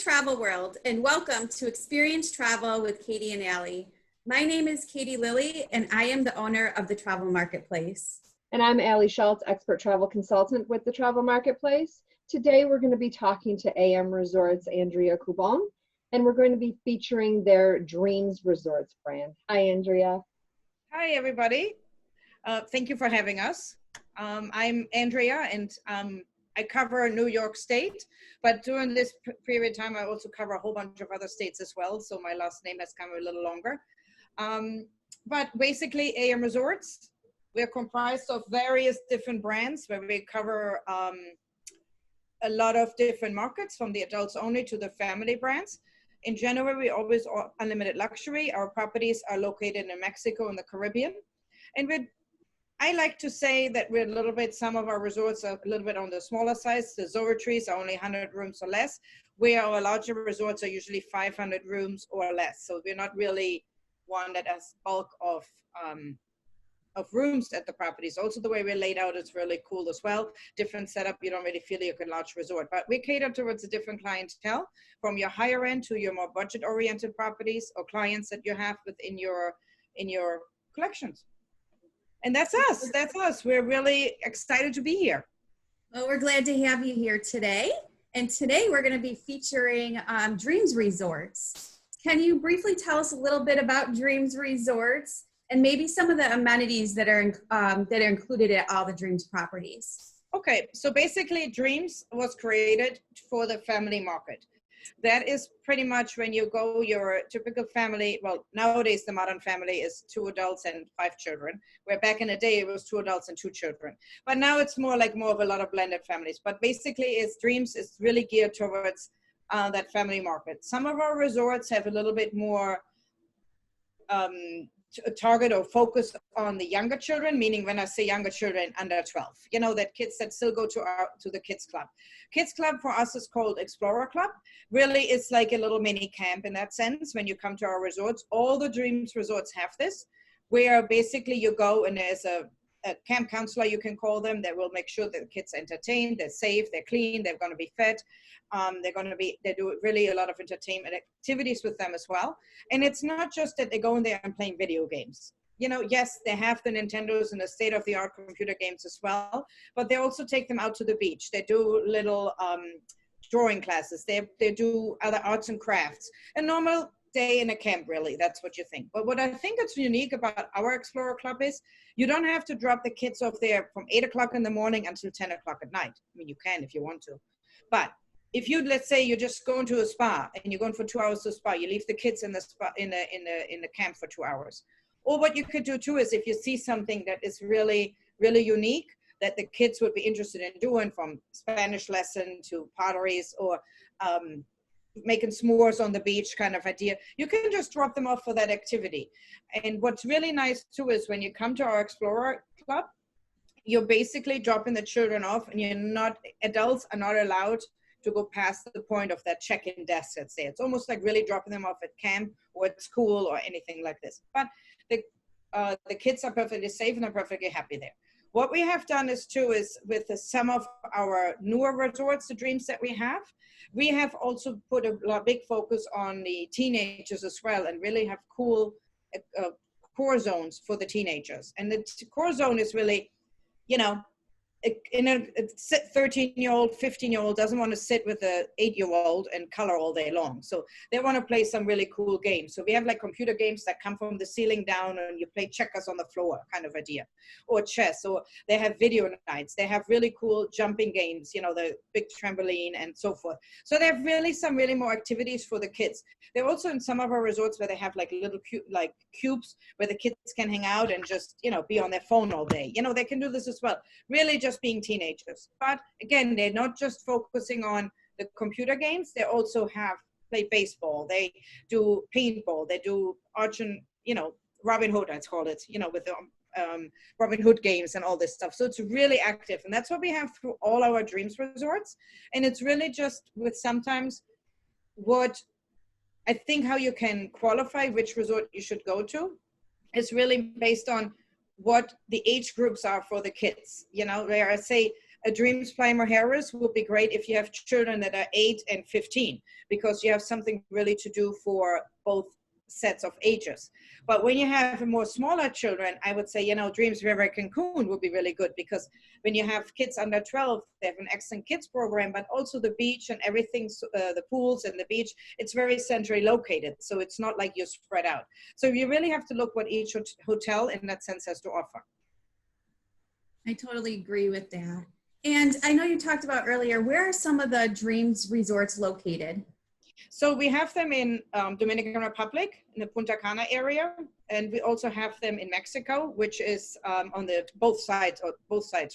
travel world, and welcome to Experience Travel with Katie and Allie. My name is Katie Lilly, and I am the owner of the Travel Marketplace. And I'm Allie Schultz, expert travel consultant with the Travel Marketplace. Today we're going to be talking to AM Resorts' Andrea Coubon, and we're going to be featuring their Dreams Resorts brand. Hi, Andrea. Hi, everybody. Thank you for having us. I'm Andrea, and I cover New York State, but during this period of time, I also cover a whole bunch of other states as well, so my last name has come a little longer. But basically, AM Resorts, we're comprised of various different brands where we cover a lot of different markets, from the adults only to the family brands. In general, we always are unlimited luxury. Our properties are located in Mexico and the Caribbean. And I like to say that we're a little bit, some of our resorts are a little bit on the smaller size. The Zoretries are only 100 rooms or less, where our larger resorts are usually 500 rooms or less. So we're not really one that has bulk of rooms at the properties. Also, the way we're laid out is really cool as well. Different setup, you don't really feel like a large resort, but we cater towards a different clientele, from your higher end to your more budget-oriented properties or clients that you have within your collections. And that's us. We're really excited to be here. Well, we're glad to have you here today. And today we're going to be featuring Dreams Resorts. Can you briefly tell us a little bit about Dreams Resorts and maybe some of the amenities that are included at all the Dreams properties? Okay, so basically Dreams was created for the family market. That is pretty much when you go, your typical family, well, nowadays the modern family is 2 adults and 5 children, where back in the day it was 2 adults and 2 children. But now it's more of a lot of blended families. But basically Dreams is really geared towards that family market. Some of our resorts have a little bit more target or focus on the younger children, meaning when I say younger children, under 12, that kids that still go to the kids club. Kids club for us is called Explorer Club. Really, it's like a little mini camp in that sense. When you come to our resorts, all the Dreams resorts have this, where basically you go and there's a camp counselor, you can call them, that will make sure that the kids are entertained, they're safe, they're clean, they're going to be fed. They do really a lot of entertainment activities with them as well. And it's not just that they go in there and playing video games. Yes, they have the Nintendos and the state-of-the-art computer games as well, but they also take them out to the beach. They do little drawing classes. They do other arts and crafts. A normal day in a camp, really, that's what you think. But what I think is unique about our Explorer Club is you don't have to drop the kids off there from 8 o'clock in the morning until 10 o'clock at night. I mean, you can if you want to. But if you, let's say you just go into a spa and you're going for 2 hours to a spa, you leave the kids in the spa in the camp for 2 hours. Or what you could do too is, if you see something that is really, really unique that the kids would be interested in doing, from Spanish lesson to potteries or making s'mores on the beach kind of idea, you can just drop them off for that activity. And what's really nice too is when you come to our Explorer Club, you're basically dropping the children off, and adults are not allowed to go past the point of that check-in desk, let's say. It's almost like really dropping them off at camp or at school or anything like this. But the kids are perfectly safe and are perfectly happy there. What we have done is with some of our newer resorts, the Dreams that we have also put a big focus on the teenagers as well, and really have cool core zones for the teenagers. And the core zone is really, a 13-year-old, 15-year-old doesn't want to sit with an 8-year-old and color all day long. So they want to play some really cool games. So we have like computer games that come from the ceiling down, and you play checkers on the floor kind of idea, or chess, or they have video nights. They have really cool jumping games, the big trampoline and so forth. So they have really some more activities for the kids. They're also in some of our resorts where they have like little cubes where the kids can hang out and just, be on their phone all day. They can do this as well. Really just being teenagers. But again, they're not just focusing on the computer games. They also play baseball. They do paintball. They do Robin Hood, I call it, with the Robin Hood games and all this stuff. So it's really active. And that's what we have through all our Dreams resorts. And it's really just with sometimes what I think how you can qualify which resort you should go to is really based on what the age groups are for the kids, where I say a Dreams Primer Harris would be great if you have children that are 8 and 15, because you have something really to do for both sets of ages. But when you have more smaller children, I would say, you know, Dreams River Cancun would be really good, because when you have kids under 12, they have an excellent kids program, but also the beach and everything, the pools and the beach, it's very centrally located. So it's not like you're spread out. So you really have to look what each hotel in that sense has to offer. I totally agree with that. And I know you talked about earlier, where are some of the Dreams resorts located? So we have them in Dominican Republic, in the Punta Cana area, and we also have them in Mexico, which is on the both sides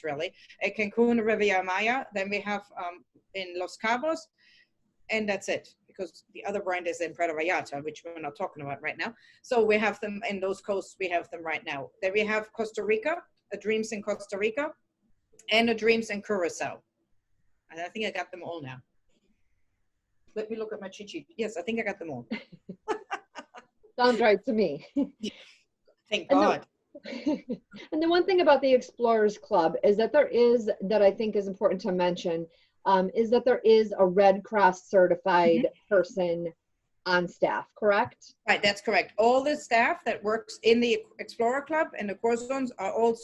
really, at Cancun, Riviera Maya. Then we have in Los Cabos, and that's it, because the other brand is in Puerto Vallarta, which we're not talking about right now. So we have them in those coasts. We have them right now. Then we have Costa Rica, a Dreams in Costa Rica, and a Dreams in Curacao. And I think I got them all now. Let me look at my cheat sheet. Yes, I think I got them all. Sounds right to me. Thank God. And the one thing about the Explorers Club is that that I think is important to mention, is that there is a Red Cross certified person on staff, correct? Right, that's correct. All the staff that works in the Explorer Club and the core zones are all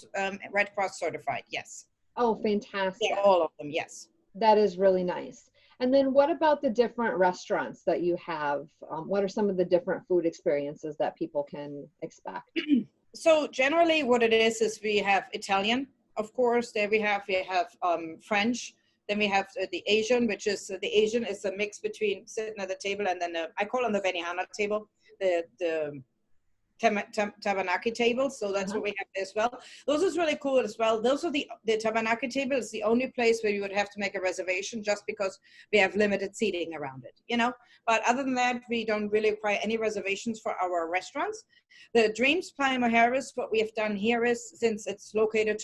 Red Cross certified, yes. Oh, fantastic. Yeah, all of them, yes. That is really nice. And then what about the different restaurants that you have? What are some of the different food experiences that people can expect? So generally what it is we have Italian, of course. There we have French. Then we have the Asian, which is, the Asian is a mix between sitting at the table and then I call them the Benihana table, the tabanaki table. So that's what we have as well. Those is really cool as well. Those are the tabanaki table is the only place where you would have to make a reservation, just because we have limited seating around it, you know. But other than that, we don't really require any reservations for our restaurants. The Dreams Primer Harris, what we have done here is, since it's located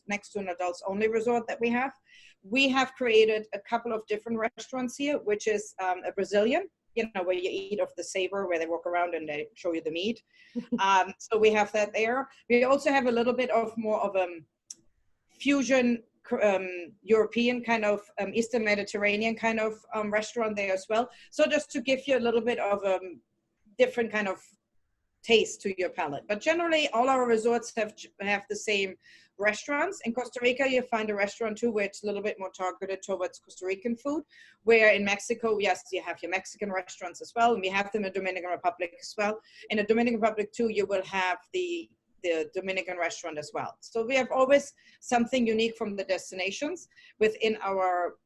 next to an adults only resort that we have created a couple of different restaurants here, which is a Brazilian, you know, where you eat off the saber, where they walk around and they show you the meat. So we have that there. We also have a little bit of more of a fusion European kind of Eastern Mediterranean kind of restaurant there as well. So just to give you a little bit of a different kind of taste to your palate. But generally, all our resorts have the same restaurants. In Costa Rica, you find a restaurant too, where it's a little bit more targeted towards Costa Rican food. Where in Mexico, yes, you have your Mexican restaurants as well, and we have them in Dominican Republic as well. In the Dominican Republic too, you will have the Dominican restaurant as well. So we have always something unique from the destinations within our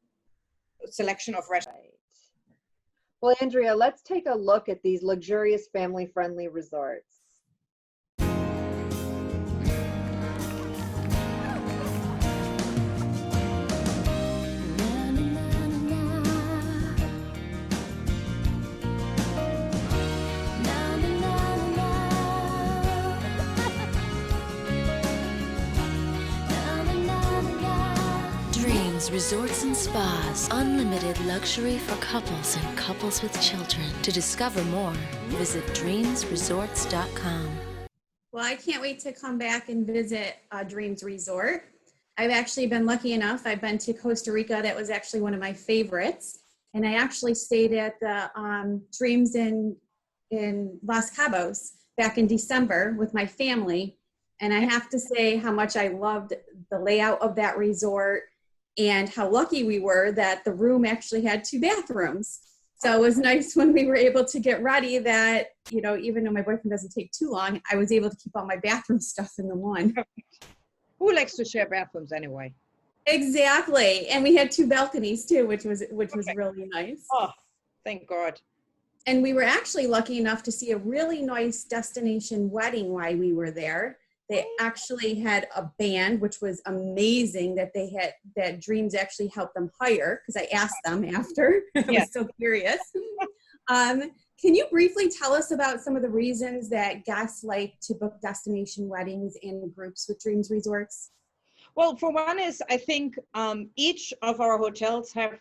selection of restaurants. Right. Well, Andrea, let's take a look at these luxurious family-friendly resorts. Resorts and spas, unlimited luxury for couples and couples with children. To discover more, visit dreamsresorts.com. Well, I can't wait to come back and visit Dreams Resort. I've actually been lucky enough. I've been to Costa Rica. That was actually one of my favorites. And I actually stayed at the Dreams in Los Cabos back in December with my family. And I have to say how much I loved the layout of that resort, and how lucky we were that the room actually had 2 bathrooms. So it was nice when we were able to get ready that, you know, even though my boyfriend doesn't take too long, I was able to keep all my bathroom stuff in the one. Who likes to share bathrooms anyway? Exactly. And we had 2 balconies too, which was really nice. Oh, thank God. And we were actually lucky enough to see a really nice destination wedding while we were there. They actually had a band, which was amazing that Dreams actually helped them hire, because I asked them after. I was so curious. Can you briefly tell us about some of the reasons that guests like to book destination weddings in groups with Dreams Resorts? Well, for one is, I think each of our hotels have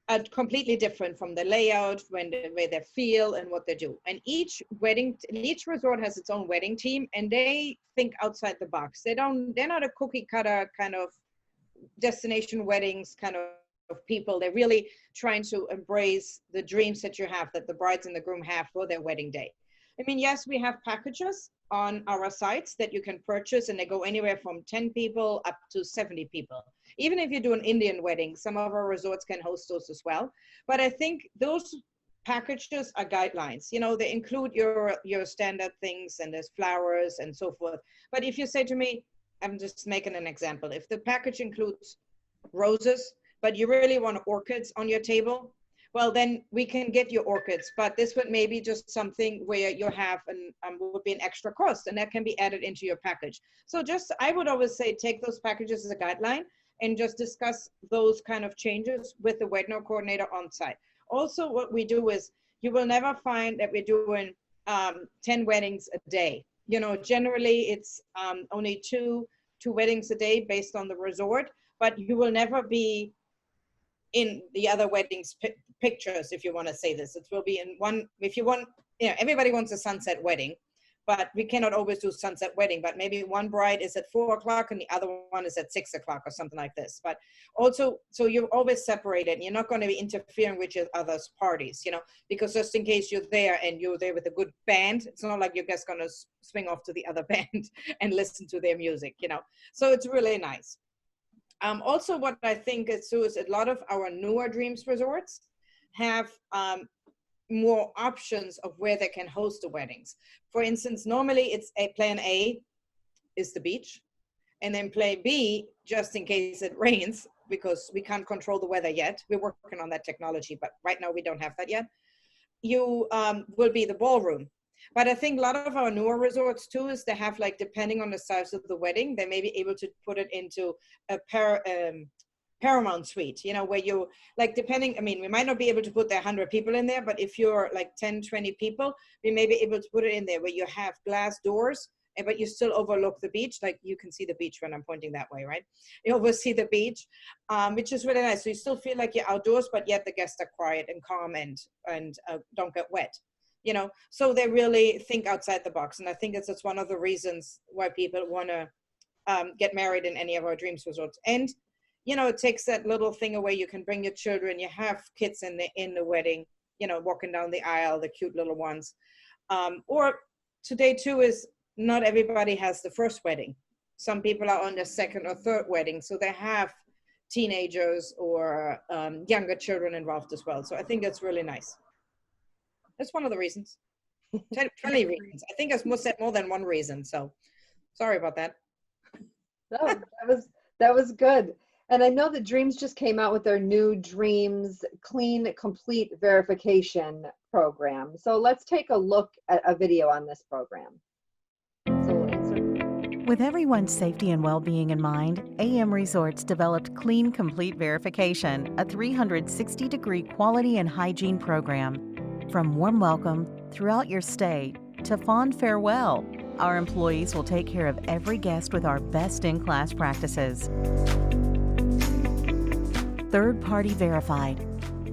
are completely different from the layout, the way they feel and what they do. And each resort has its own wedding team, and they think outside the box. They're not a cookie cutter kind of destination weddings kind of people. They're really trying to embrace the dreams that you have, that the brides and the groom have for their wedding day. I mean, yes, we have packages on our sites that you can purchase, and they go anywhere from 10 people up to 70 people. Even if you do an Indian wedding, some of our resorts can host those as well. But I think those packages are guidelines. You know, they include your standard things, and there's flowers and so forth. But if you say to me, I'm just making an example, if the package includes roses, but you really want orchids on your table, well, then we can get you orchids, but this would maybe just something where you have would be an extra cost, and that can be added into your package. So just, I would always say, take those packages as a guideline and just discuss those kind of changes with the wedding coordinator on site. Also, what we do is, you will never find that we're doing 10 weddings a day. You know, generally it's only two weddings a day based on the resort, but you will never be in the other weddings pictures, if you want to say this. It will be in one, if you want, you know, everybody wants a sunset wedding, but we cannot always do sunset wedding, but maybe one bride is at 4 o'clock and the other one is at 6 o'clock or something like this. But also, so you're always separated. You're not going to be interfering with your other's parties, you know, because just in case you're there and you're there with a good band, it's not like you're just going to swing off to the other band and listen to their music, you know. So it's really nice. Also, what I think is too is a lot of our newer Dreams resorts have more options of where they can host the weddings. For instance, normally it's plan A is the beach, and then plan B, just in case it rains, because we can't control the weather yet. We're working on that technology, but right now we don't have that yet. You will be the ballroom. But I think a lot of our newer resorts too is they have, like, depending on the size of the wedding, they may be able to put it into a Paramount suite, you know, where you, like, depending, I mean, we might not be able to put 100 people in there, but if you're like 10, 20 people, we may be able to put it in there where you have glass doors, but you still overlook the beach. Like, you can see the beach when I'm pointing that way, right? You oversee the beach, which is really nice. So you still feel like you're outdoors, but yet the guests are quiet and calm and don't get wet. You know, so they really think outside the box. And I think it's one of the reasons why people want to get married in any of our Dreams resorts. And, you know, it takes that little thing away. You can bring your children, you have kids in the wedding, you know, walking down the aisle, the cute little ones. Or today too is not everybody has the first wedding. Some people are on their second or third wedding. So they have teenagers or younger children involved as well. So I think that's really nice. That's one of the reasons. 20 reasons. I think I must have more than one reason. So sorry about that. No, that was good. And I know that Dreams just came out with their new Dreams Clean Complete Verification program. So let's take a look at a video on this program. With everyone's safety and well-being in mind, AM Resorts developed Clean Complete Verification, a 360-degree quality and hygiene program. From warm welcome throughout your stay to fond farewell, our employees will take care of every guest with our best-in-class practices. Third-party verified.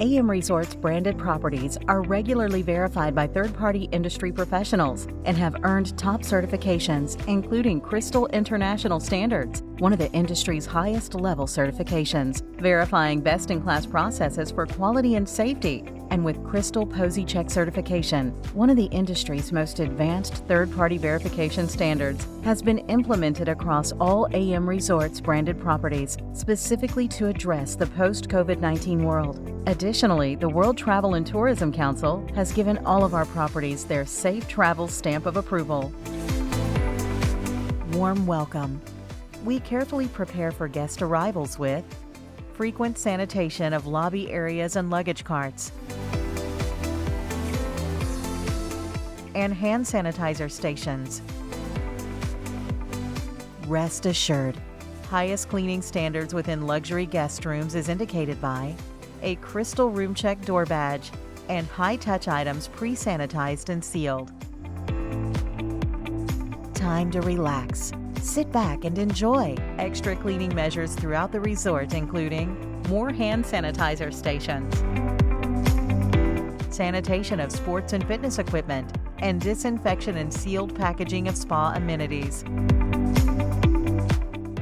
AM Resorts branded properties are regularly verified by third-party industry professionals and have earned top certifications, including Crystal International Standards, one of the industry's highest level certifications, verifying best-in-class processes for quality and safety, and with Crystal Posey Check certification, one of the industry's most advanced third-party verification standards, has been implemented across all AM Resorts branded properties, specifically to address the post-COVID-19 world. Additionally, the World Travel and Tourism Council has given all of our properties their Safe Travel stamp of approval. Warm welcome. We carefully prepare for guest arrivals with frequent sanitation of lobby areas and luggage carts, and hand sanitizer stations. Rest assured, highest cleaning standards within luxury guest rooms is indicated by a Crystal Room Check door badge and high-touch items pre-sanitized and sealed. Time to relax. Sit back and enjoy extra cleaning measures throughout the resort, including more hand sanitizer stations, sanitation of sports and fitness equipment, and disinfection and sealed packaging of spa amenities.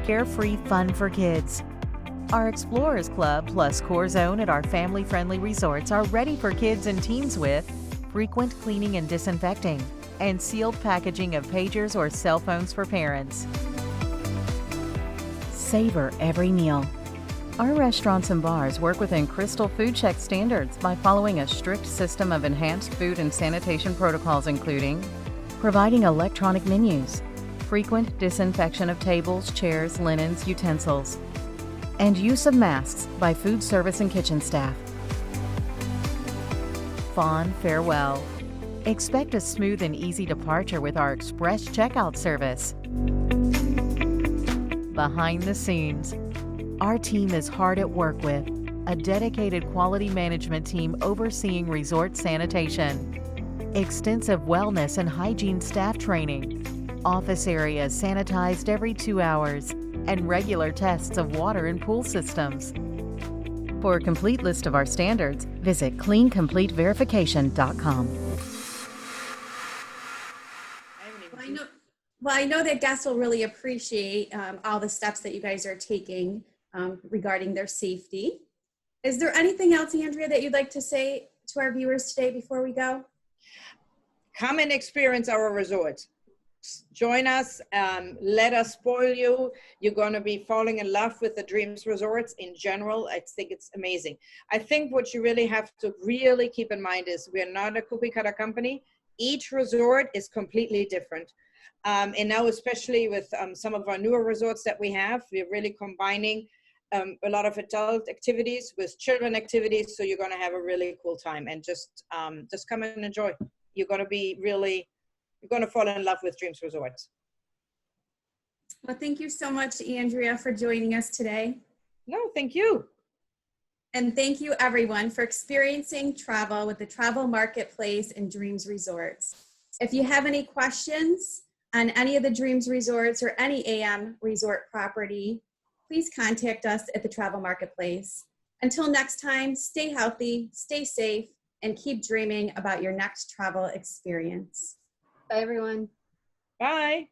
Carefree fun for kids. Our Explorers Club plus Core Zone at our family-friendly resorts are ready for kids and teens with frequent cleaning and disinfecting and sealed packaging of pagers or cell phones for parents. Savor every meal. Our restaurants and bars work within Crystal Food Check standards by following a strict system of enhanced food and sanitation protocols, including providing electronic menus, frequent disinfection of tables, chairs, linens, utensils, and use of masks by food service and kitchen staff. Fond farewell. Expect a smooth and easy departure with our express checkout service. Behind the scenes, our team is hard at work with a dedicated quality management team overseeing resort sanitation, extensive wellness and hygiene staff training, office areas sanitized every 2 hours, and regular tests of water and pool systems. For a complete list of our standards, visit cleancompleteverification.com. Well, I know that guests will really appreciate all the steps that you guys are taking regarding their safety. Is there anything else, Andrea, that you'd like to say to our viewers today before we go? Come and experience our resort. Join us, let us spoil you. You're going to be falling in love with the Dreams Resorts in general. I think it's amazing. I think what you really have to really keep in mind is we're not a cookie cutter company. Each resort is completely different. And now, especially with some of our newer resorts that we have, we're really combining a lot of adult activities with children activities. So you're going to have a really cool time, and just come and enjoy. You're going to fall in love with Dreams Resorts. Well, thank you so much, Andrea, for joining us today. No, thank you. And thank you, everyone, for experiencing travel with the Travel Marketplace and Dreams Resorts. If you have any questions on any of the Dreams Resorts or any AM resort property, please contact us at the Travel Marketplace. Until next time, stay healthy, stay safe, and keep dreaming about your next travel experience. Bye, everyone. Bye.